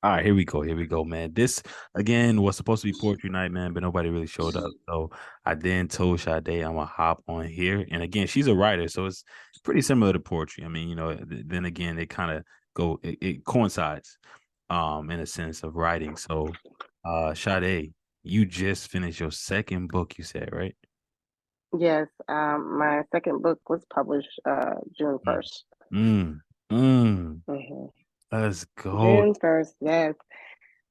All right, here we go. Here we go, man. This again was supposed to be poetry night, man, but nobody really showed up. So I then told Sade I'm gonna hop on here. And again, she's a writer, so it's pretty similar to poetry. I mean, then again, it kind of it coincides in a sense of writing. So Sade, you just finished your second book, you said, right? Yes, my second book was published June Mm, 1st. mm, mm. hmm Let's go. June 1st, yes.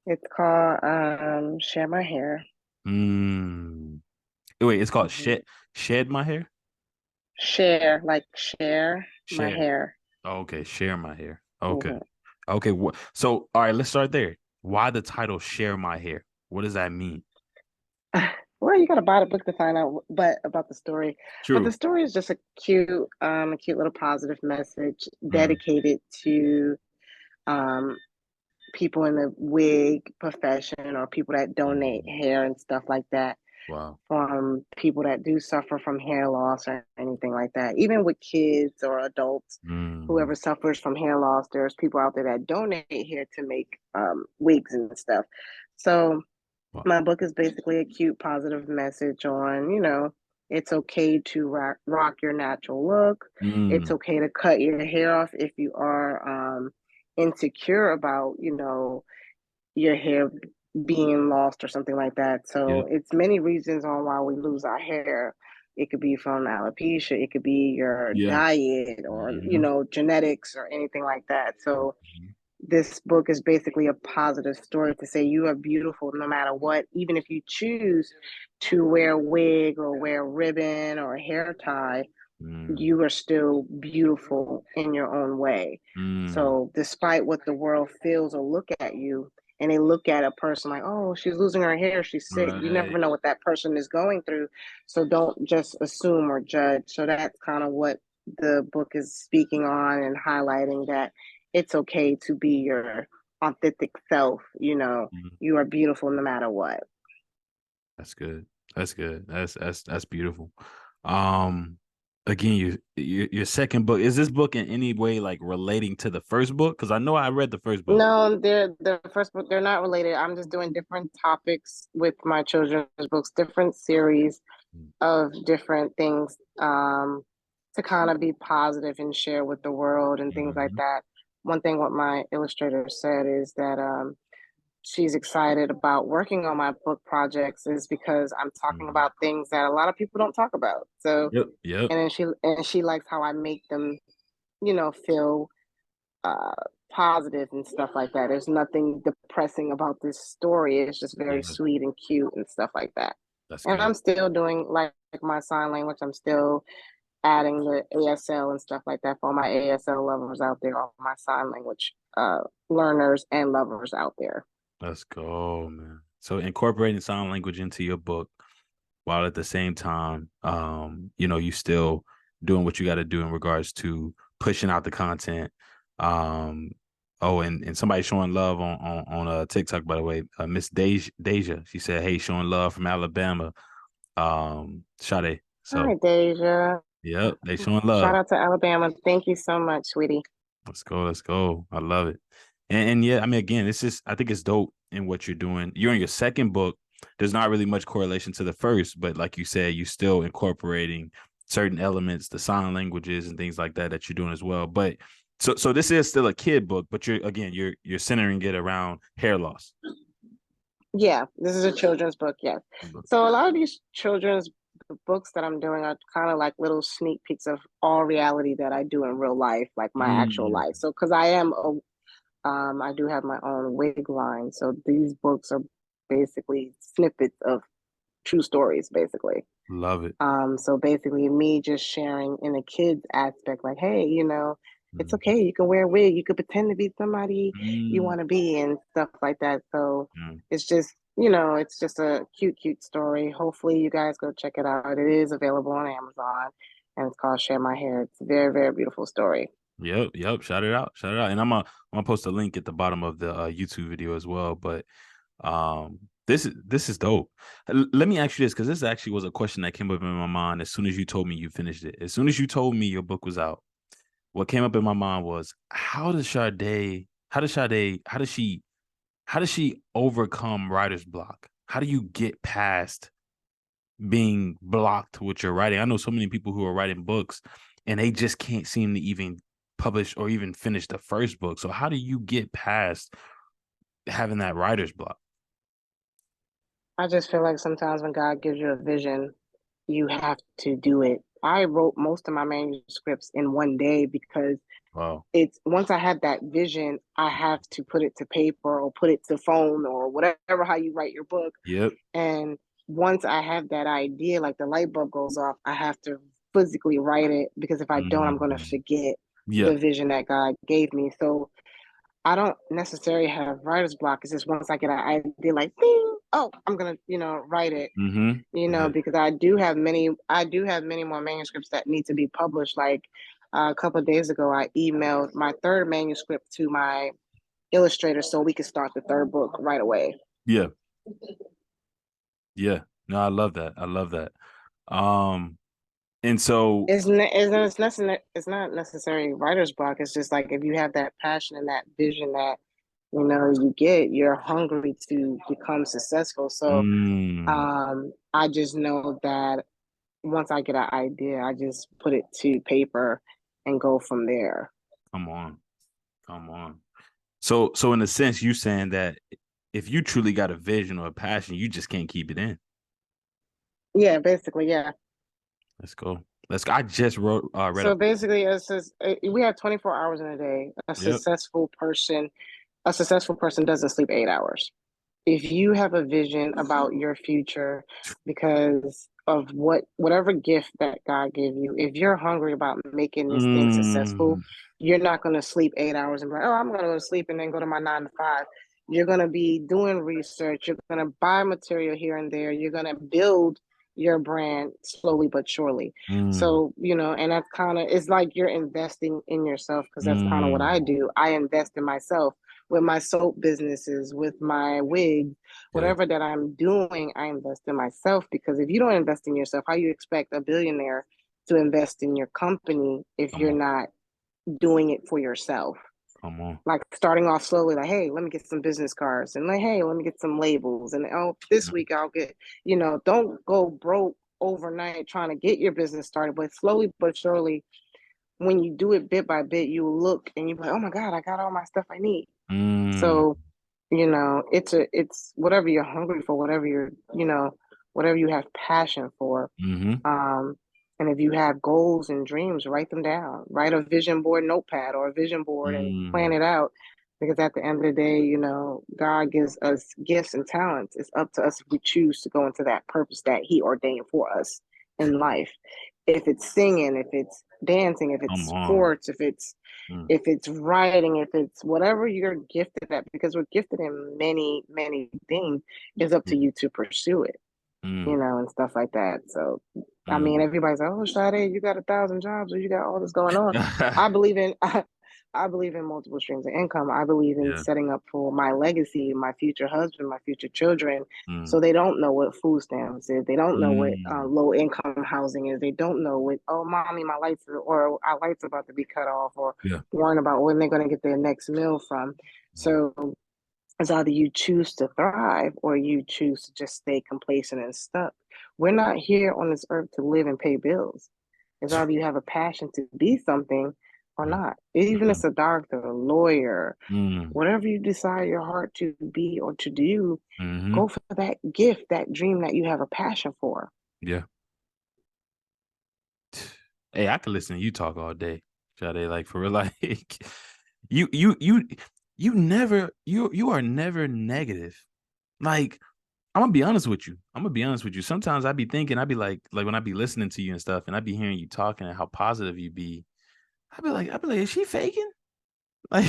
It's called Share My Hair. Mm. Wait, it's called hmm Shed My Hair? Share, like share my Share. hair. Oh, okay, share my hair. Okay. hmm Okay. So, all right, let's start there. Why the title "Share My Hair"? What does that mean? Well, you gotta buy the book to find out but about the story. But the True. story is just a cute little positive message Mm, dedicated to um people in the wig profession or people that donate mm. hair and stuff like that Wow. from people that do suffer from hair loss or anything like that. Even with kids or adults, Mm, whoever suffers from hair loss, there's people out there that donate hair to make wigs and stuff. So wow. my book is basically a cute, positive message on, it's okay to rock your natural look. It's Mm, okay to cut your hair off if you are insecure about, your hair being lost or something like that. yeah. So it's many reasons on why we lose our hair. It could be from alopecia, it could be your Yeah. diet or, Hmm. genetics or anything like that. So Hmm. this book is basically a positive story to say you are beautiful no matter what, even if you choose to wear a wig or wear a ribbon or a hair tie, Mm, you are still beautiful in your own way. mm, So, despite what the world feels or look at you, and they look at a person like, oh, she's losing her hair, she's sick. You right. never know what that person is going through. So, don't just assume or judge. So, that's kind of what the book is speaking on and highlighting that it's okay to be your authentic self. Mm. You are beautiful no matter what. That's good. That's good. That's beautiful. Um, again, your second book, is this book in any way like relating to the first book? Because I know I read the first book. No, they're the first book. They're not related. I'm just doing different topics with my children's books, different series Mm, of different things to kind of be positive and share with the world and things like mhm. that. One thing what my illustrator said is that she's excited about working on my book projects is because I'm talking Mhm. about things that a lot of people don't talk about. So, Yep. Yep. and she likes how I make them, feel uh, positive and stuff like that. There's nothing depressing about this story. It's just very Yeah. sweet and cute and stuff like that. That's And good. I'm still doing like my sign language. I'm still adding the ASL and stuff like that for my ASL lovers out there, all my sign language learners and lovers out there. Let's go, man. So incorporating sign language into your book while at the same time, you still doing what you got to do in regards to pushing out the content. Um, oh, and somebody showing love on TikTok, by the way, Miss Deja. She said, "Hey, showing love from Alabama." Sade. So, Hi, Deja. yep, they showing Shout love. out to Alabama. Thank you so much, sweetie. Let's go. Let's go. I love it. And yeah, I mean, again, it's just I think it's dope in what you're doing. You're in your second book. There's not really much correlation to the first, but like you said, you're still incorporating certain elements, the sign languages and things like that you're doing as well. But so this is still a kid book, but you're centering it around hair loss. Yeah, this is a children's book, yes. So a lot of these children's books that I'm doing are kind of like little sneak peeks of all reality that I do in real life, like my actual Mm, life. So because I do have my own wig line. So these books are basically snippets of true stories, basically. love it. So basically, me just sharing in a kid's aspect, like, hey, it's Mm, okay. You can wear a wig. You could pretend to be somebody you mm, want to be, and stuff like that. So mm. it's just a cute, cute story. Hopefully, you guys go check it out. It is available on Amazon, and it's called Share My Hair. It's a very, very beautiful story. Yep, yep. Shout it out, shout it out. And I'm gonna post a link at the bottom of the YouTube video as well. But this is dope. Let me ask you this because this actually was a question that came up in my mind as soon as you told me you finished it. As soon as you told me your book was out, what came up in my mind was how does she how does she overcome writer's block? How do you get past being blocked with your writing? I know so many people who are writing books and they just can't seem to even publish or even finish the first book. So how do you get past having that writer's block? I just feel like sometimes when God gives you a vision, you have to do it. I wrote most of my manuscripts in one day because Wow. it's once I have that vision, I have to put it to paper or put it to phone or whatever how you write your book. Yep. And once I have that idea, like the light bulb goes off, I have to physically write it because if I don't, I'm going to Mm-hmm. forget Yeah. the vision that God gave me. So I don't necessarily have writer's block. It's just once I get an idea, like, ding, oh, I'm gonna, write it, Mm-hmm. Yeah. because I do have many more manuscripts that need to be published. Like a couple of days ago, I emailed my third manuscript to my illustrator so we could start the third book right away. Yeah. Yeah. No, I love that. I love that. Um, and so It's not necessarily writer's block. It's just like if you have that passion and that vision that you're hungry to become successful. So mm, I just know that once I get an idea, I just put it to paper and go from there. come on. Come on. So in a sense, you saying that if you truly got a vision or a passion, you just can't keep it in. Yeah, basically, yeah. Let's go. Let's go. I just read So up. basically, it's just, we have 24 hours in a day. Yep. A successful person doesn't sleep 8 hours. If you have a vision about your future because of whatever gift that God gave you, if you're hungry about making this thing successful, Mm, you're not going to sleep 8 hours and be like, oh, I'm going to go to sleep and then go to my 9 to 5. You're going to be doing research. You're going to buy material here and there. You're going to build your brand slowly but surely. mm, So, and that's it's like you're investing in yourself because that's kind of what I mm. do. I invest in myself with my soap businesses, with my wigs, Yeah. whatever that I'm doing, I invest in myself because if you don't invest in yourself, how you expect a billionaire to invest in your company if Come you're on. not doing it for yourself? Come on. Like starting off slowly, like, hey, let me get some business cards and like, hey, let me get some labels. And oh, this week I'll get, don't go broke overnight trying to get your business started, but slowly but surely, when you do it bit by bit, you look and you're like, oh my God, I got all my stuff I need. Mm, So, it's whatever you're hungry for, whatever you have passion for. mm-hmm. Um, and if you have goals and dreams, write them down. Write a vision board notepad or a vision board and plan Mm, it out. Because at the end of the day, God gives us gifts and talents. It's up to us if we choose to go into that purpose that He ordained for us in life. If it's singing, if it's dancing, if it's come on. sports, Mm, if it's writing, if it's whatever you're gifted at, because we're gifted in many, many things, it's up to mm, you to pursue it, mm, and stuff like that. So, I mean, mm. everybody's like, "Oh, Shaday, you got 1,000 jobs, or you got all this going on." I believe in, I believe in multiple streams of income. I believe in Yeah. setting up for my legacy, my future husband, my future children, Mm, so they don't know what food stamps is. They don't know what mm. low income housing is. They don't know what, oh, mommy, my lights are, or our lights are about to be cut off, or Yeah. worrying about when they're going to get their next meal from. So it's either you choose to thrive or you choose to just stay complacent and stuck. We're not here on this earth to live and pay bills. It's either you have a passion to be something or Mm, not. Even if mm, it's a doctor, a lawyer, mm, whatever you decide your heart to be or to do, mm-hmm. go for that gift, that dream that you have a passion for. Yeah. Hey, I could listen to you talk all day, Shade. Like for real, like you, you, you, you are never negative. Like I'm gonna be honest with you. I'm gonna be honest with you. Sometimes I be thinking, I be like when I be listening to you and stuff, and I be hearing you talking and how positive you be. I be like, is she faking? Like,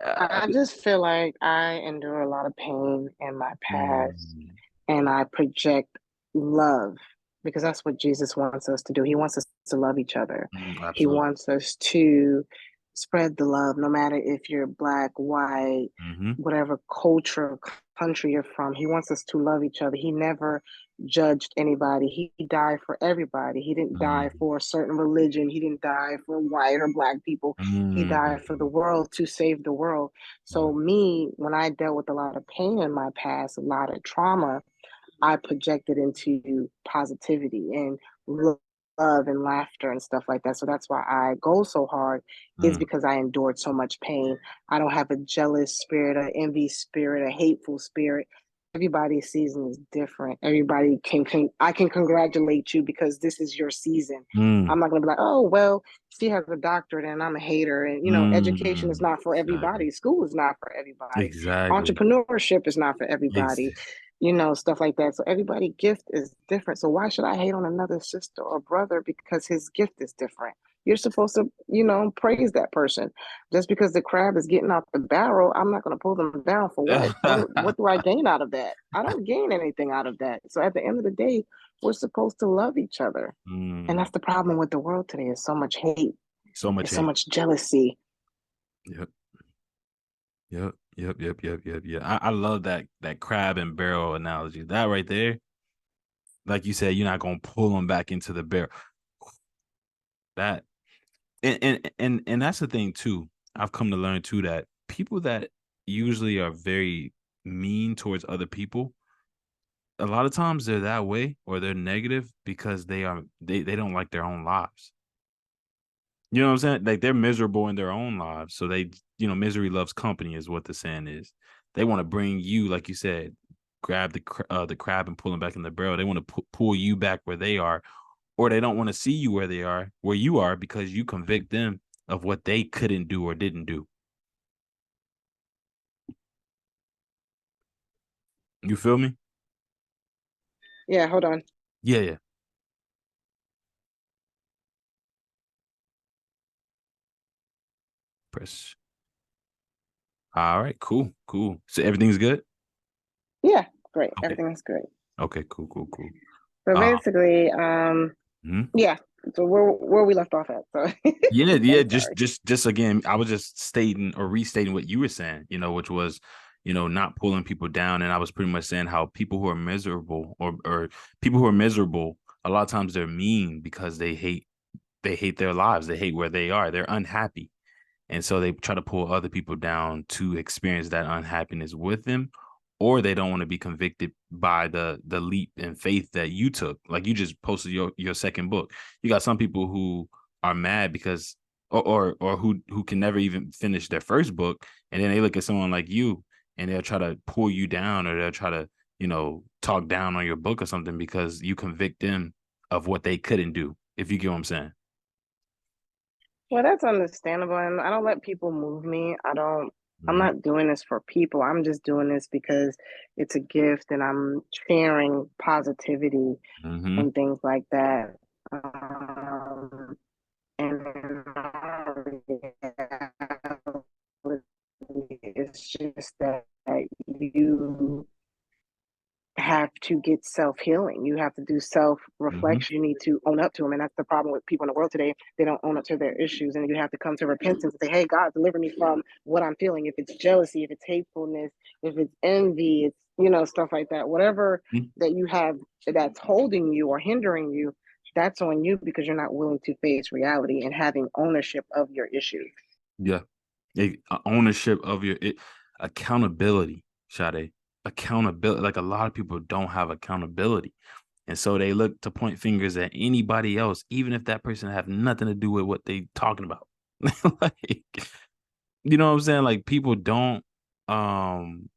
I I be, just feel like I endure a lot of pain in my past mm, and I project love because that's what Jesus wants us to do. He wants us to love each other. He absolutely. wants us to spread the love, no matter if you're black, white, Mm-hmm. whatever culture, country you're from. He wants us to love each other. He never judged anybody. He died for everybody. He didn't die Mm-hmm. for a certain religion. He didn't die for white or black people. He died for the Mm-hmm. world, to save the world. So me, when I dealt with a lot of pain in my past, a lot of trauma, I projected into positivity and love and laughter and stuff like that. So that's why I go so hard, is Mm-hmm. because I endured so much pain. I don't have a jealous spirit, a envy spirit, a hateful spirit. Everybody's season is different. Everybody I can congratulate you because this is your season. I'm not gonna be like, oh well, she has a doctorate and I'm a hater. And education is Mm-hmm. not for Exactly. everybody. School is not for everybody. Exactly. Entrepreneurship is not for everybody, stuff like that. So everybody's gift is different. So why should I hate on another sister or brother because his gift is different? You're supposed to, praise that person. Just because the crab is getting out the barrel, I'm not going to pull them down for what? What do I gain out of that? I don't gain anything out of that. So at the end of the day, we're supposed to love each other. And Mm. that's the problem with the world today. Is so much hate. So much There's so hate. much jealousy. Yep. Yep. Yep. Yep. Yep. Yep. Yeah. I love that crab and barrel analogy. That right there, like you said, you're not gonna pull them back into the barrel. That and that's the thing too. I've come to learn too that people that usually are very mean towards other people, a lot of times they're that way or they're negative because they don't like their own lives. You know what I'm saying? Like they're miserable in their own lives. So misery loves company is what the saying is. They want to bring you, like you said, grab the crab and pull them back in the barrel. They want to pull you back where they are, or they don't want to see you where you are, because you convict them of what they couldn't do or didn't do. You feel me? Yeah, hold on. Yeah, yeah. Press. All right, cool, cool. So everything's good? Yeah, great. Okay. Everything is good. Okay, cool, cool, cool. So Um, basically, mhm. yeah. So where we left off at. So Yeah, yeah. I'm Just, sorry. just, just again, I was just stating or restating what you were saying. Which was, not pulling people down, and I was pretty much saying how people who are miserable or people who are miserable, a lot of times they're mean because they hate their lives, they hate where they are, they're unhappy, and so they try to pull other people down to experience that unhappiness with them, or they don't want to be convicted by the leap in faith that you took. Like you just posted your second book. You got some people who are mad because or who can never even finish their first book, and then they look at someone like you and they'll try to pull you down, or they'll try to talk down on your book or something because you convict them of what they couldn't do, if you get what I'm saying. Well, that's understandable, and I don't let people move me. I don't. I'm Mm-hmm. not doing this for people. I'm just doing this because it's a gift, and I'm sharing positivity Mm-hmm. and things like that. And it's just that you have to get self healing. You have to do self Mm-hmm. reflection. You need to own up to them. And that's the problem with people in the world today. They don't own up to their issues. And you have to come to repentance and say, hey, God, deliver me from what I'm feeling. If it's jealousy, if it's hatefulness, if it's envy, it's, stuff like that. Whatever that you have that's holding you or hindering you, that's on you because you're not willing to face reality and having ownership of your issues. Yeah. Ownership of accountability, Sade. Accountability. Like a lot of people don't have accountability. And so they look to point fingers at anybody else, even if that person have nothing to do with what they talking about. Like, you know what I'm saying? Like um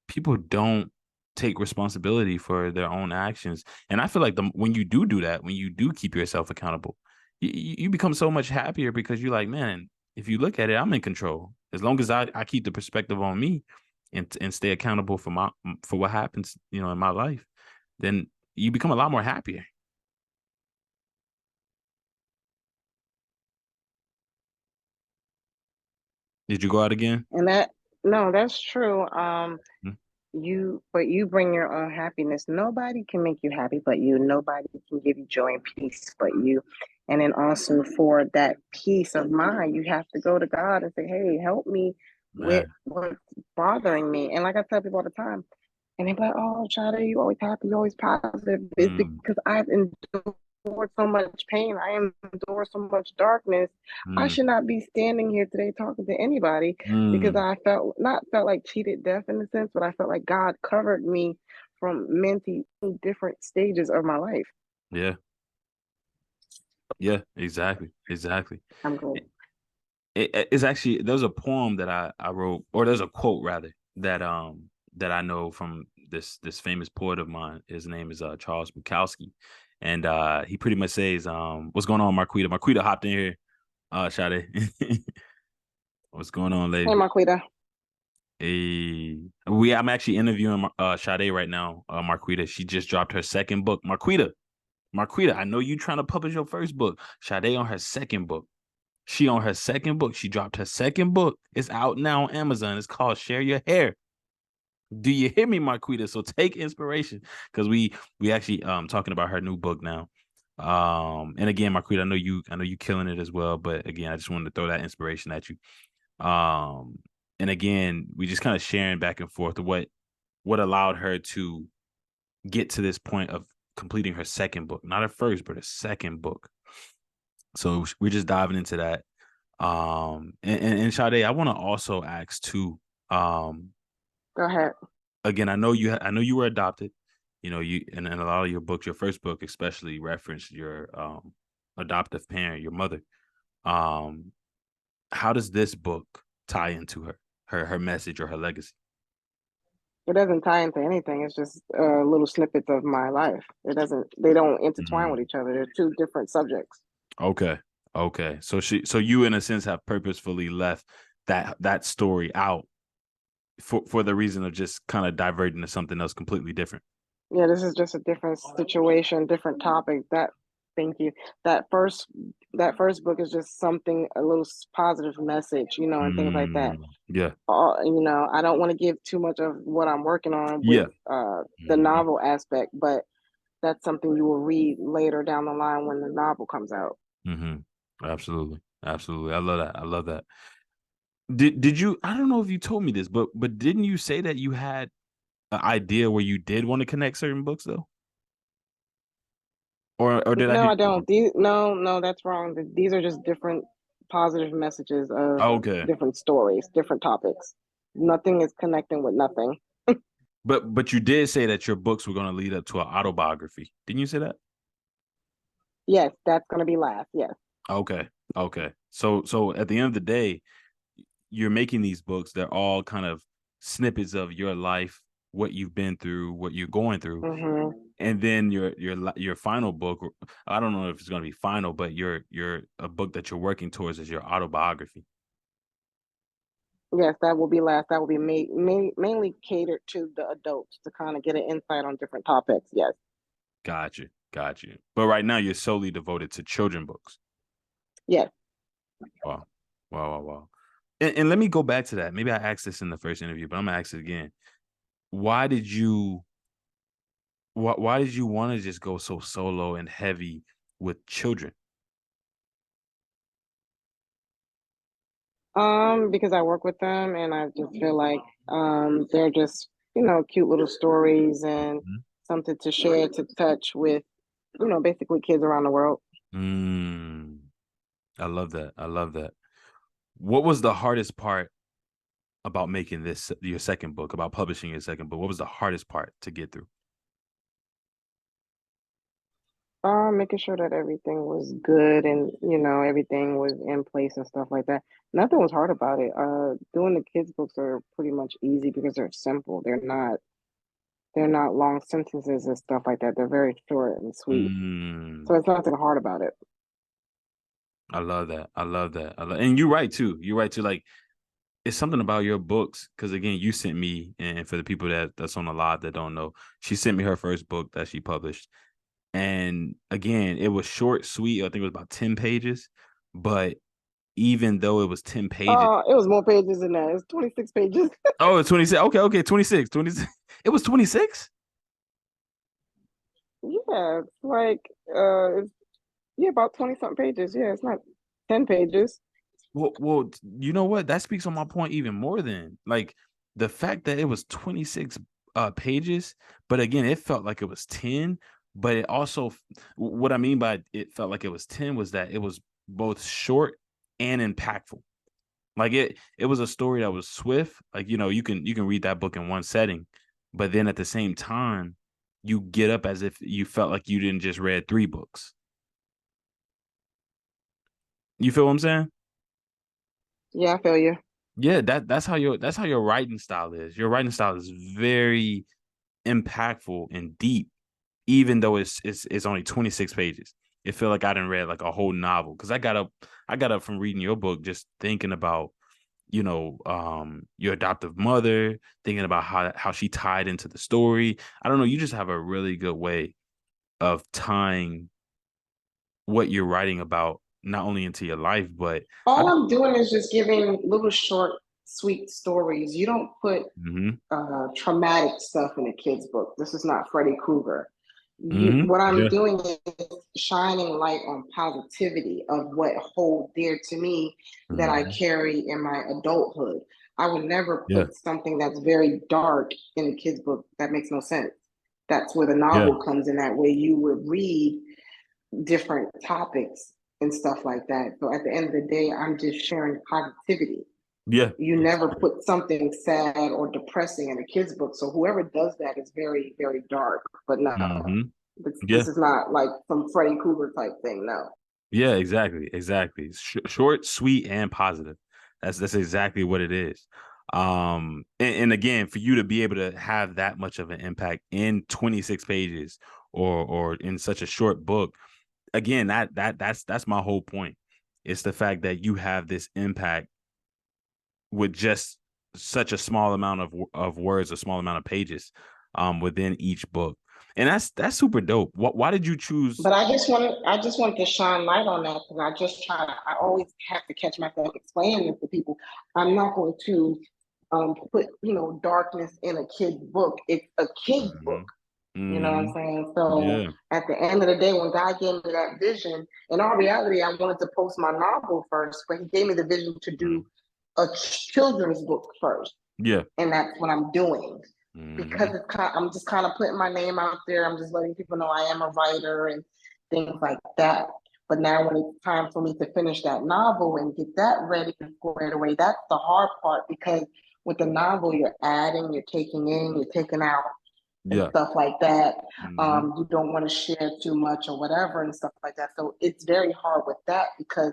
people don't take responsibility for their own actions. And I feel like when you do that, when you do keep yourself accountable, you become so much happier because you're like, man, if you look at it, I'm in control. As long as I keep the perspective on me and stay accountable for what happens, in my life, then you become a lot more happier. Did you go out again? And that, no, that's true. Hmm? you bring your own happiness. Nobody can make you happy but you. Nobody can give you joy and peace but you. And then also for that peace of mind, you have to go to God and say, "Hey, help me with Man. what's bothering me." And like I tell people all the time, and they're like, "Oh, Shaday, you always happy, you always positive." It's Mm, because I've endured so much pain. I endured so much darkness. I mm, should not be standing here today talking to anybody because mm. I felt not felt like cheated death in a sense, but I felt like God covered me from many different stages of my life. Yeah. Yeah. Exactly. Exactly. I'm good. It's actually there's a poem that I wrote, or there's a quote rather that I know from this famous poet of mine. His name is Charles Bukowski, and he pretty much says, "What's going on, Marquita? Marquita hopped in here. Shade, what's going on, Hey, lady? Marquita. Hey, I'm actually interviewing Sade right now. Marquita, she just dropped her second book. Marquita, I know you trying to publish your first book. Sade on her second book. She on her second book. She dropped her second book. It's out now on Amazon. It's called Share Your Hair. Do you hear me, Marquita? So take inspiration because we actually talking about her new book now. And again, Marquita, I know you killing it as well. But again, I just wanted to throw that inspiration at you. Um, and again, we just kind of sharing back and forth what allowed her to get to this point of completing her second book, not her first, but her second book. So we're just diving into that. And Sade, I want to also ask too. Um, Go ahead. Again, I know you were adopted. You know, you and a lot of your books, your first book especially referenced your adoptive parent, your mother. Um, how does this book tie into her message or her legacy? It doesn't tie into anything. It's just little snippets of my life. It doesn't. They don't intertwine with Mm, each other. They're two different subjects. okay. Okay. So you in a sense have purposefully left that story out for the reason of just kind of diverting to something else completely different. Yeah, this is just a different situation, different topic. Thank you. That first, that first book is just something, a little positive message, and things like that. Yeah. I don't want to give too much of what I'm working on with Yeah. the Hmm. novel aspect, but that's something you will read later down the line when the novel comes out. Hmm. Absolutely. Absolutely. I love that. I love that. Did you I don't know if you told me this, but didn't you say that you had an idea where you did want to connect certain books though? Or did I No, hear I you wrong? don't. No, that's wrong. These are just different positive messages of Okay. different stories, different topics. Nothing is connecting with nothing. But you did say that your books were going to lead up to an autobiography. Didn't you say that? Yes, that's going to be last. Yes. Okay. Okay. So at the end of the day, you're making these books, they're all kind of snippets of your life, what you've been through, what you're going through. Hmm. And then your final book, I don't know if it's going to be final, but your a book that you're working towards is your autobiography. Yes, that will be last. That will be mainly catered to the adults to kind of get an insight on different topics. Yes. Got you. Got you. But right now you're solely devoted to children books. Yes. Wow. Wow, wow, wow. And let me go back to that. Maybe I asked this in the first interview, but I'm gonna ask it again. Why did you why did you want to just go so solo and heavy with children? Because I work with them and I just feel like they're just, cute little stories and something to share to touch with, basically kids around the world. Mm, I love that. I love that. What was the hardest part about making this your second book, about publishing your second book? What was the hardest part to get through? Making sure that everything was good and, everything was in place and stuff like that. Nothing was hard about it. Doing the kids' books are pretty much easy because they're simple. They're not long sentences and stuff like that. They're very short and sweet. Mm, So it's nothing hard about it. I love that. I love that. And you're right too. You're right too. Like it's something about your books because again, you sent me, and for the people that's on the live that don't know, she sent me her first book that she published, and again, it was short, sweet. I think it was about 10 pages, but even though it was 10 pages, It was more pages than that. It's 26 pages. oh, it's 26. Okay, okay, 26, 26. It was 26? Yeah, it's like it's yeah, about 20 something pages. Yeah, it's not 10 pages. Well, you know what? That speaks on my point even more than like the fact that it was 26 pages, but again, it felt like it was 10, but it also what I mean by it felt like it was 10 was that it was both short and impactful. Like it was a story that was swift. Like, you can read that book in one setting, but then at the same time, you get up as if you felt like you didn't just read three books. You feel what I'm saying? Yeah, I feel you. Yeah, that's how your writing style is. Your writing style is very impactful and deep, even though it's only 26 pages. It feel like I didn't read like a whole novel because I got up from reading your book just thinking about your adoptive mother, thinking about how she tied into the story. I don't know, you just have a really good way of tying what you're writing about not only into your life, but I All just I'm doing is just giving little short, sweet stories. You don't put mm-hmm, traumatic stuff in a kid's book. This is not Freddy Krueger. What I'm yeah, doing is shining light on positivity of what hold dear to me that I mm-hmm, carry in my adulthood. I would never yeah, put something that's very dark in a kid's book. That makes no sense. That's where the yeah, novel comes in. That way you would read different topics and stuff like that. So at the end of the day, I'm just sharing positivity. yeah, You never exactly. put something sad or depressing in a kid's book. So whoever does that is very, very dark. But no, Mm-hmm. this Yeah. is not like some Freddy Krueger type thing. No. Yeah, exactly, exactly. Short, sweet, and positive. That's exactly what it is. And again, for you to be able to have that much of an impact in 26 pages or in such a short book, again, that's my whole point. It's the fact that you have this impact with just such a small amount of words, a small amount of pages, within each book, and that's super dope. Why did you choose? But I just wanted to shine light on that because I always have to catch myself explaining this to people. I'm not going to put, darkness in a kid's book. It's a kid's book. Mm-hmm. You know what I'm Mm-hmm. saying? So Yeah. at the end of the day, when God gave me that vision, in all reality, I wanted to post my novel first, but He gave me the vision to Mm-hmm. do a children's book first, Yeah. and that's what I'm doing because Mm-hmm. I'm just kind of putting my name out there. I'm just letting people know I am a writer and things like that. But now, when it's time for me to finish that novel and get that ready and squared away, that's the hard part because with the novel, you're adding, you're taking in, you're taking out and Yeah. stuff like that. Mm-hmm. You don't want to share too much or whatever and stuff like that. So it's very hard with that because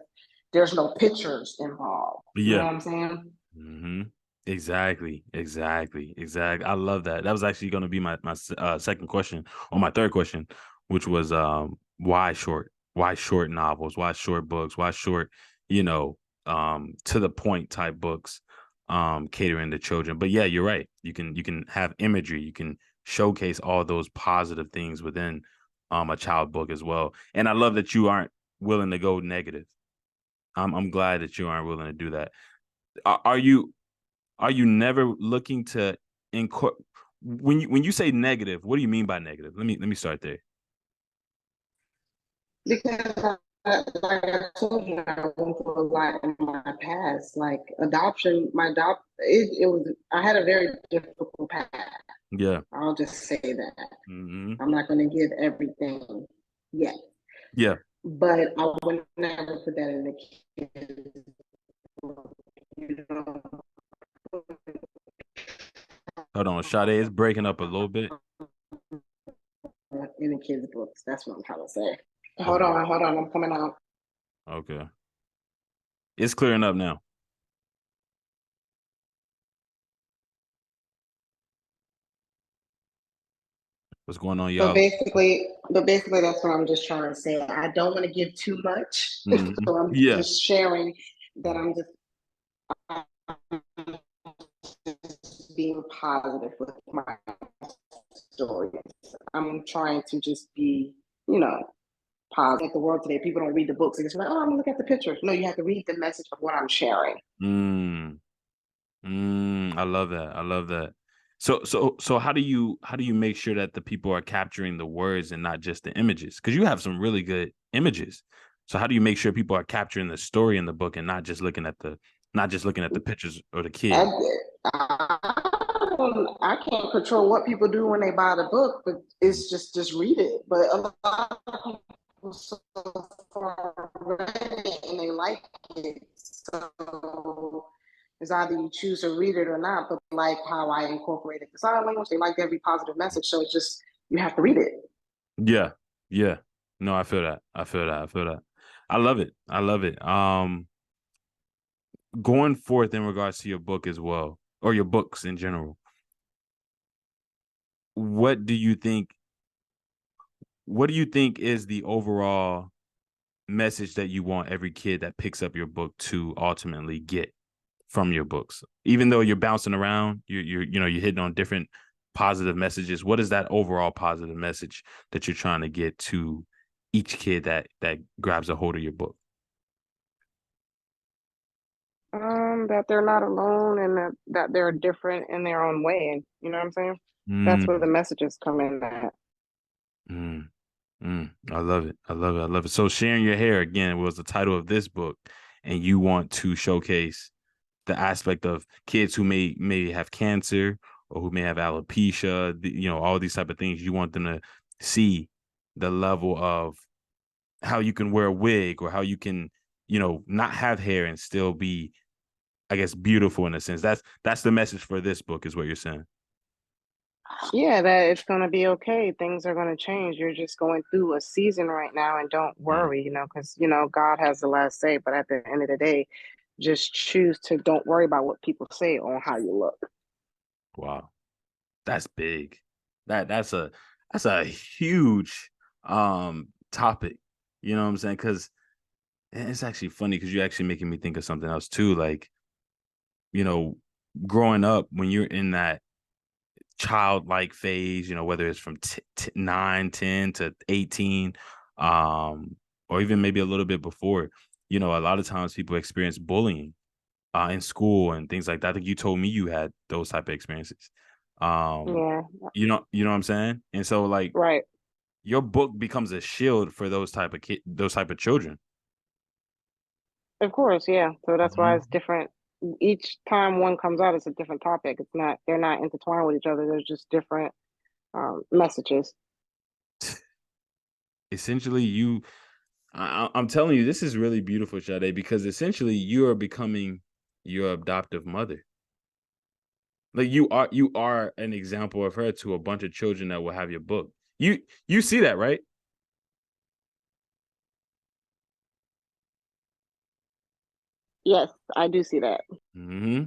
there's no pictures involved. You know Yeah. what I'm saying? Mm-hmm. Exactly. Exactly. Exactly. I love that. That was actually going to be my second question or my third question, which was why short? Why short novels? Why short books? Why short, to the point type books, catering to children. But yeah, you're right. You can have imagery. You can showcase all those positive things within a child book as well. And I love that you aren't willing to go negative. I'm glad that you aren't willing to do that. Are you never looking to incorporate when you say negative? What do you mean by negative? Let me start there. Because like I told you, I went through a lot in my past. Like adoption, it was I had a very difficult past. Yeah. I'll just say that. Hmm. I'm not going to give everything yet, Yeah. but I would never put that in the kids. You know, Hold on, Sade is breaking up a little bit. in the kids' books. That's what I'm trying to say. Okay. Hold on. I'm coming out. Okay. It's clearing up now. What's going on, So y'all? basically, that's what I'm just trying to say. I don't want to give too much, Hmm. so I'm Yeah. just sharing that I'm just being positive with my stories. I'm trying to just be, positive. Like the world today, people don't read the books. They just like, oh, I'm gonna look at the pictures. No, you have to read the message of what I'm sharing. I love that. I love that. So how do you make sure that the people are capturing the words and not just the images? Because you have some really good images. So how do you make sure people are capturing the story in the book and not just looking at the pictures or the I, kid? I can't control what people do when they buy the book, but Mhm. it's just read it. But a lot of people so far read it and they like it. So it's either you choose to read it or not. But like how I incorporated the sign language, they liked every positive message. So it's just you have to read it. Yeah, yeah. No, I feel that. I feel that. I feel that. I love it. I love it. Going forth in regards to your book as well, or your books in general, what do you think? What do you think is the overall message that you want every kid that picks up your book to ultimately get from your books? Even though you're bouncing around, you're hitting on different positive messages. What is that overall positive message that you're trying to get to each kid that grabs a hold of your book? That they're not alone and that they're different in their own way. And you know what I'm saying? That's where the Mm, messages come in at. mm, I love it. I love it. I love it. So sharing your hair again was the title of this book, and you want to showcase the aspect of kids who may have cancer or who may have alopecia, all these type of things. You want them to see the level of how you can wear a wig or how you can, not have hair and still be, I guess, beautiful in a sense. That's the message for this book, is what you're saying. Yeah, that it's going to be okay. Things are going to change. You're just going through a season right now, and don't Mm, worry, because, God has the last say. But at the end of the day, just choose to don't worry about what people say on how you look. wow, that's big. That's a huge topic. You know what I'm saying? Because it's actually funny because you're actually making me think of something else too. Like, you know, growing up when you're in that childlike phase, whether it's from 9, 10 to 18, or even maybe a little bit before, a lot of times people experience bullying in school and things like that. I think you told me you had those type of experiences. Um, Yeah, you know what I'm saying? And so like right. your book becomes a shield for those type of children. Of course, yeah. So that's why it's Mhm. different. Each time one comes out, it's a different topic. They're not intertwined with each other. They're just different messages. Essentially, I'm telling you, this is really beautiful, Sade, because essentially you are becoming your adoptive mother. Like you are an example of her to a bunch of children that will have your book. You see that, right? Yes, I do see that. Hmm.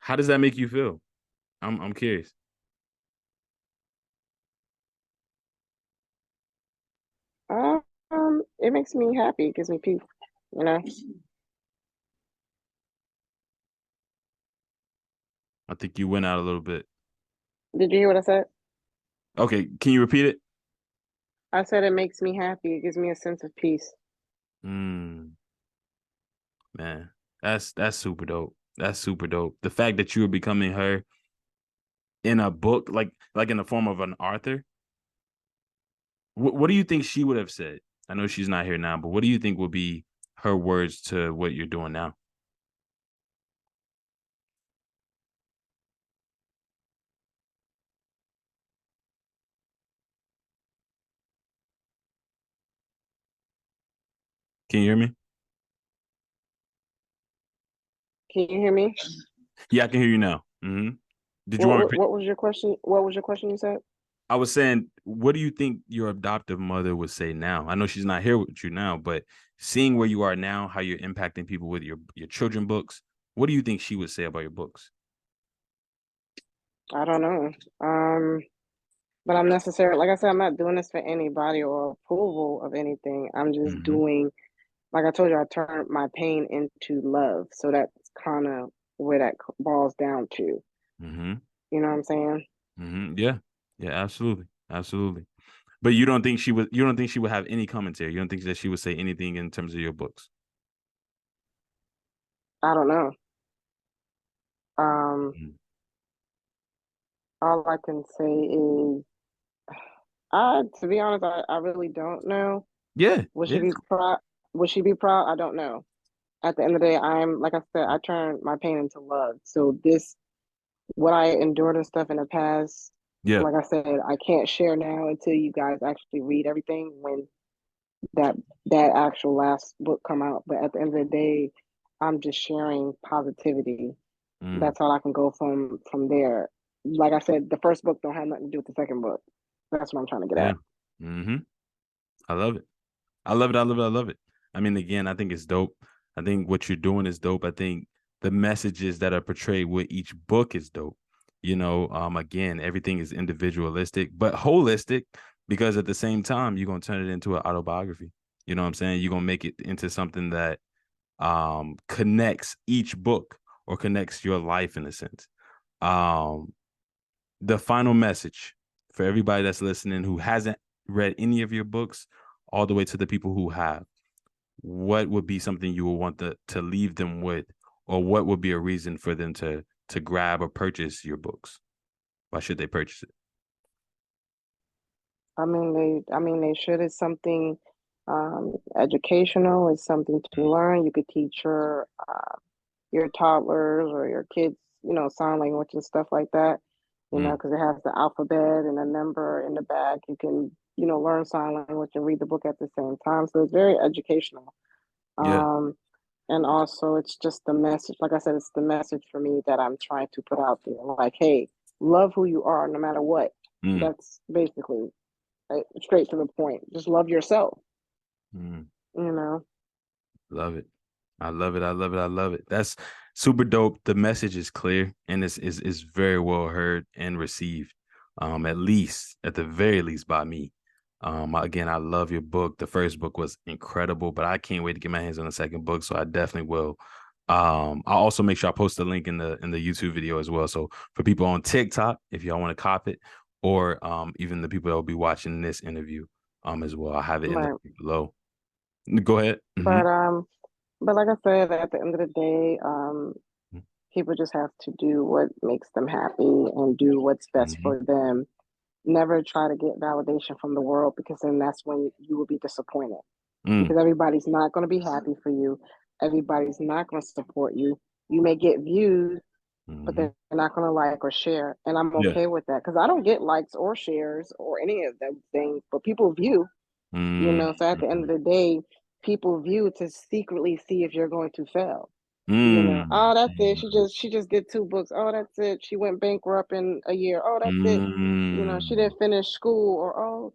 How does that make you feel? I'm curious. It makes me happy. It gives me peace. You know. I think you went out a little bit. Did you hear what I said? Okay, can you repeat it? I said it makes me happy. It gives me a sense of peace. Mm, man, that's super dope. That's super dope. The fact that you are becoming her in a book, like in the form of an author. What do you think she would have said? I know she's not here now, but what do you think would be her words to what you're doing now? Can you hear me? Can you hear me? Yeah, I can hear you now. Did you What, want to what repeat? what was your question? What was your question you said? I was saying, what do you think your adoptive mother would say now? I know she's not here with you now, but seeing where you are now, how you're impacting people with your children books, what do you think she would say about your books? I don't know. Um, but I'm necessarily, like I said, I'm not doing this for anybody or approval of anything. I'm just Mm-hmm. doing, like I told you, I turned my pain into love. So that's kind of where that boils down to. Mm-hmm. You know what I'm saying? Mm-hmm. Yeah. Yeah, absolutely. Absolutely. But you don't think she would have any commentary. You don't think that she would say anything in terms of your books. I don't know. Um, Mhm. All I can say is, to be honest, I really don't know. Yeah, Would she yeah. be proud? Would she be proud? I don't know. At the end of the day, I'm like I said, I turned my pain into love. So this, what I endured and stuff in the past, Yeah. like I said, I can't share now until you guys actually read everything when that that actual last book come out. But at the end of the day, I'm just sharing positivity. Mm, That's all I can go from there. Like I said, the first book don't have nothing to do with the second book. That's what I'm trying to get yeah. at. Mm-hmm. I love it. I love it. I love it. I love it. I mean, again, I think it's dope. I think what you're doing is dope. I think the messages that are portrayed with each book is dope. Again, everything is individualistic, but holistic because at the same time, you're gonna turn it into an autobiography. You know what I'm saying? You're gonna make it into something that connects each book or connects your life in a sense. Um, the final message for everybody that's listening who hasn't read any of your books, all the way to the people who have, what would be something you would want to leave them with, or what would be a reason for them to grab or purchase your books? Why should they purchase it? I mean, they should. It's something educational. It's something to learn. You could teach your toddlers or your kids, sign language and stuff like that. Mm, Because it has the alphabet and a number in the back. You can, learn sign language and read the book at the same time. So it's very educational. yeah. Um, and also, it's just the message. Like I said, it's the message for me that I'm trying to put out there. Like, hey, love who you are, no matter what. Mm, That's basically straight to the point. Just love yourself. mm. You know. Love it. I love it. I love it. I love it. That's super dope. The message is clear and is very well heard and received. At the very least by me. Again, I love your book. The first book was incredible, but I can't wait to get my hands on the second book, so I definitely will. I'll also make sure I post the link in the YouTube video as well. So for people on TikTok, if y'all want to cop it, or even the people that will be watching this interview as well, I have it in the Right. link below. Go ahead. Mm-hmm. But um, but like I said, at the end of the day, people just have to do what makes them happy and do what's best Mm-hmm. for them. Never try to get validation from the world because then that's when you will be disappointed. Mm, Because everybody's not going to be happy for you. Everybody's not going to support you. You may get views, but mm-hmm. they're not going to like or share. And I'm Yeah. okay with that because I don't get likes or shares or any of them things, but people view, so at the end Mm-hmm. of the day, people view to secretly see if you're going to fail. Mm, Oh, that's it. She just did two books. Oh, that's it. She went bankrupt in a year. Oh, that's it. She mm, didn't finish school or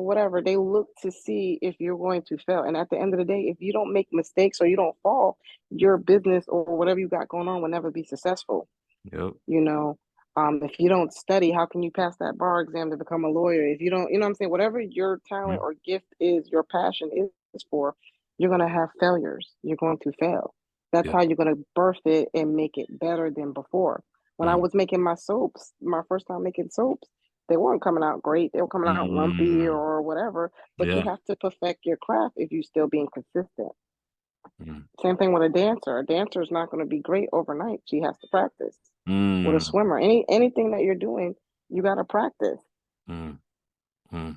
whatever. They look to see if you're going to fail. And at the end of the day, if you don't make mistakes or you don't fall, your business or whatever you got going on will never be successful. yep. You know, if you don't study, how can you pass that bar exam to become a lawyer? If you don't, what I'm saying, whatever your talent Mm, or gift is, your passion is for, you're going to have failures. You're going to fail. That's yep. how you're going to birth it and make it better than before. When I Mm, was making my soaps, my first time making soaps, they weren't coming out great. They were coming out lumpy mm, or whatever, but you yeah. have to perfect your craft if you still being consistent. Mm, Same thing with a dancer. A dancer is not going to be great overnight. She has to practice. With a mm, swimmer, anything that you're doing, you got to practice. mm, mm.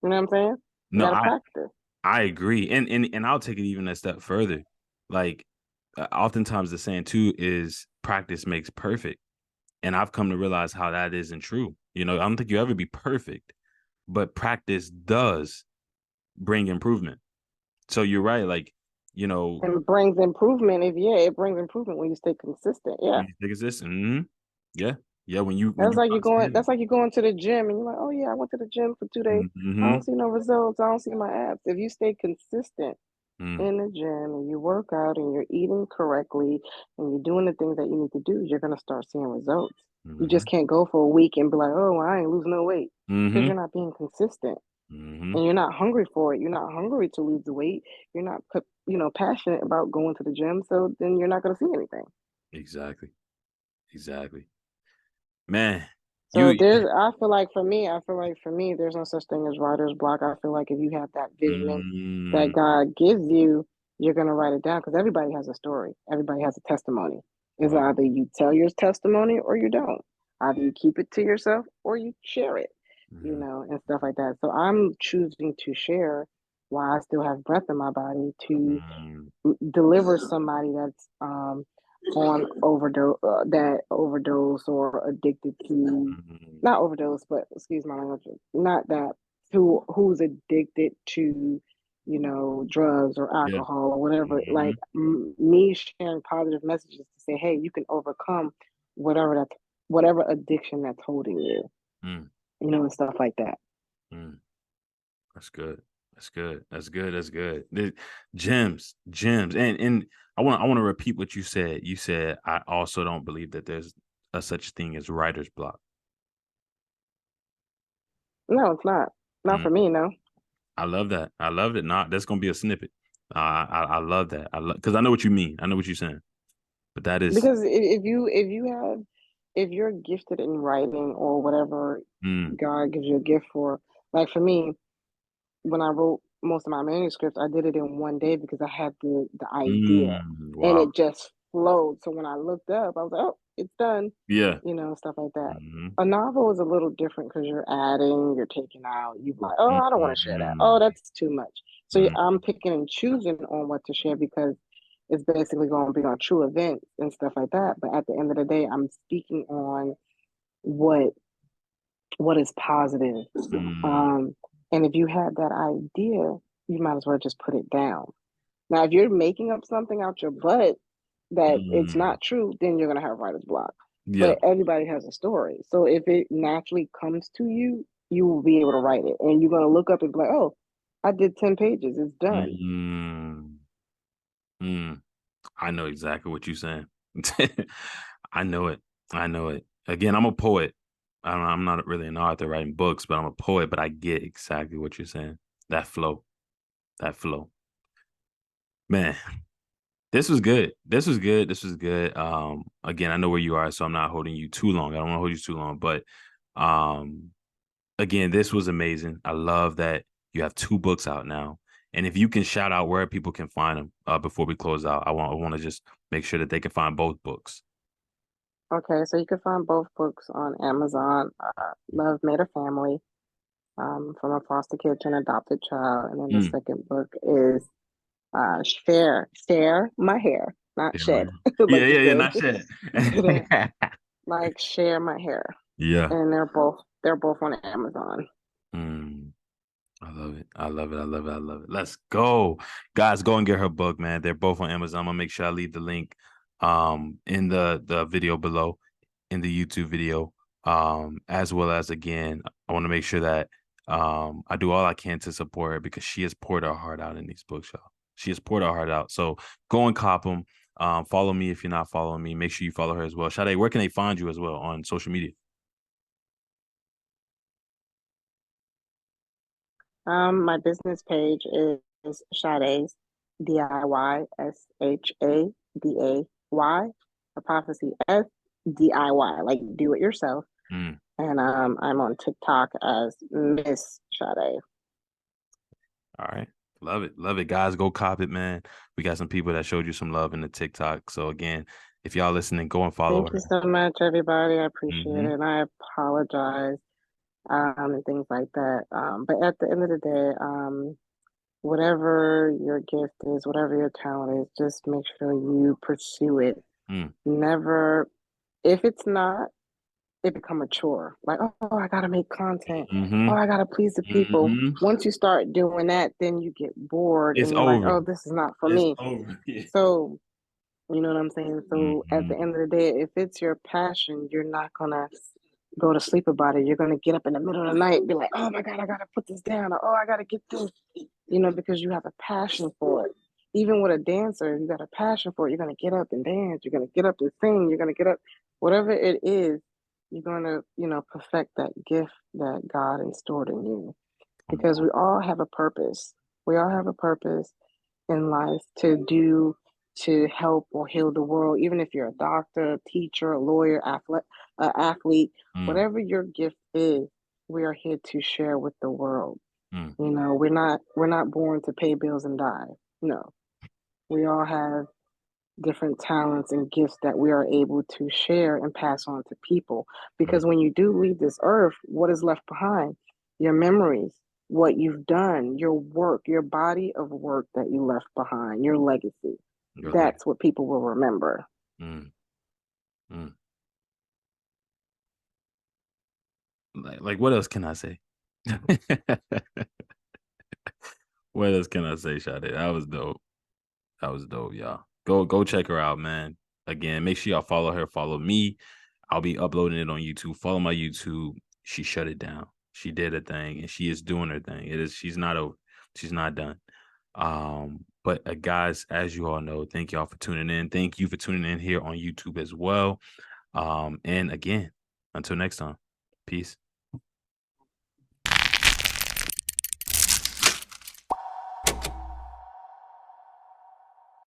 You know what I'm saying? You No, got to practice. I agree, and I'll take it even a step further. Like, oftentimes the saying too is practice makes perfect, and I've come to realize how that isn't true. I don't think you ever be perfect, but practice does bring improvement. So you're right. Like, you know, And brings improvement. It brings improvement when you stay consistent. Yeah. when you think it's this, yeah, yeah. When That's you like you going. understand That's like you going to the gym and you're like, oh yeah, I went to the gym for 2 days. it. I don't see no results. I don't see my abs. If you stay consistent Mm, in the gym and you work out and you're eating correctly and you're doing the things that you need to do, you're gonna start seeing results. You just mhm, can't go for a week and be like, oh, well, I ain't losing no weight because mhm, you're not being consistent mhm. and you're not hungry for it. You're not hungry to lose the weight. You're not, passionate about going to the gym. So then you're not gonna see anything. Exactly, exactly. Man, So you. I feel like for me, there's no such thing as writer's block. I feel like if you have that vision that Mm, God gives you, you're gonna write it down because everybody has a story. Everybody has a testimony. It's wow. either you tell your testimony or you don't. Either you keep it to yourself or you share it, Mm-hmm. and stuff like that. So I'm choosing to share while I still have breath in my body to Mm-hmm. deliver somebody that's on overdose, that overdose or addicted to, not overdose, but excuse my language, not that, who's addicted to, drugs or Yeah. alcohol or whatever. Mm-hmm. Like me sharing positive messages to say, hey, you can overcome whatever whatever addiction that's holding you, Mm-hmm. and stuff like that. Mm-hmm. That's good. That's good. That's good. That's good. Gems, gems, and I want to repeat what you said. You said I also don't believe that there's a such thing as writer's block. No, it's not. Not Mm. for me, no. I love that. I love it. Not that's gonna be a snippet. I love that. I love because I know what you mean. I know what you're saying. But that is Because if you're gifted in writing or whatever mm, God gives you a gift for, like for me, when I wrote most of my manuscripts, I did it in one day because I had the idea and wow. it just flowed. So when I looked up, I was like, oh, it's done, Yeah. stuff like that. Mm-hmm. A novel is a little different because you're adding, you're taking out, you're like, oh, I don't want to share that. Mm-hmm. Oh, that's too much. So I'm picking and choosing on what to share because it's basically going to be on true events and stuff like that. But at the end of the day, I'm speaking on what what is positive. Mm-hmm. Um, and if you have that idea, you might as well just put it down. Now, if you're making up something out your butt that it's Mm-hmm. not true, then you're gonna have writer's block. Yeah. But everybody has a story, so if it naturally comes to you, you will be able to write it, and you're gonna look up and be like, "Oh, I did 10 pages. It's done." Mm-hmm. Mm. I know exactly what you're saying. I know it. I know it. Again, I'm a poet. I'm not really an author writing books, but I'm a poet. But I get exactly what you're saying. That flow. That flow. Man, this was good. This was good. This was good. Again, I know where you are, so I'm not holding you too long. I don't want to hold you too long, but um, again, this was amazing. I love that you have two books out now. And if you can shout out where people can find them before we close out, I want to just make sure that they can find both books. Okay, so you can find both books on Amazon. Love Made a Family, from a foster kid to an adopted child, and then the Mm. second book is Share My Hair, not Yeah, man. Shed, Yeah, like you yeah, yeah. said, Not yet. but like Share My Hair, Yeah. and they're both on Amazon. Mm. I love it. I love it. I love it. I love it. Let's go. Guys, go and get her book, man. They're both on Amazon. I'm gonna make sure I leave the link in the video below in the YouTube video. As well as again, I want to make sure that I do all I can to support her because she has poured her heart out in these books, y'all. She has poured her heart out. So go and cop them. Follow me if you're not following me. Make sure you follow her as well. Shaday, where can they find you as well on social media? My business page is Shaday's DIY, SHADAY, a prophecy SDIY, like do it yourself. Mm. And I'm on TikTok as Miss Shaday. All right. Love it. Love it. Guys, go cop it, man. We got some people that showed you some love in the TikTok. So again, if y'all listening, go and follow Thank you her. so much, everybody. I appreciate Mm-hmm. it. And I apologize, and things like that. But at the end of the day, whatever your gift is, whatever your talent is, just make sure you pursue it. Mm. Never, if it's not, it become a chore. Like, oh, I gotta make content. Mm-hmm. Oh, I gotta please the people. Mm-hmm. Once you start doing that, then you get bored It's and you're like, over. oh, this is not for It's me. over. Yeah. So, you know what I'm saying? So at Mm-hmm. the end of the day, if it's your passion, you're not gonna go to sleep about it. You're gonna get up in the middle of the night and be like, oh my God, I gotta put this down, or oh, I gotta get this, because you have a passion for it. Even with a dancer, you got a passion for it. You're gonna get up and dance. You're gonna get up and sing. You're gonna get up, whatever it is. You're gonna, perfect that gift that God installed in you. Come Because on. we all have a purpose. We all have a purpose in life to do, to help or heal the world. Even if you're a doctor, a teacher, a lawyer, athlete, Mm. whatever your gift is, we are here to share with the world. Mm. We're not born to pay bills and die. No, we all have different talents and gifts that we are able to share and pass on to people. Mm, Because when you do leave this earth, what is left behind? Your memories, what you've done, your work, your body of work that you left behind, your legacy. you're like, That's what people will remember. mm, mm. Like what else can I say? What else can I say, Sade? That was dope. That was dope, y'all. Go check her out, man. Again, make sure y'all follow her. Follow me. I'll be uploading it on YouTube. Follow my YouTube. She shut it down. She did a thing, and she is doing her thing. It is. She's not over. She's not done. But guys, as you all know, thank y'all for tuning in. Thank you for tuning in here on YouTube as well. And again, until next time, peace.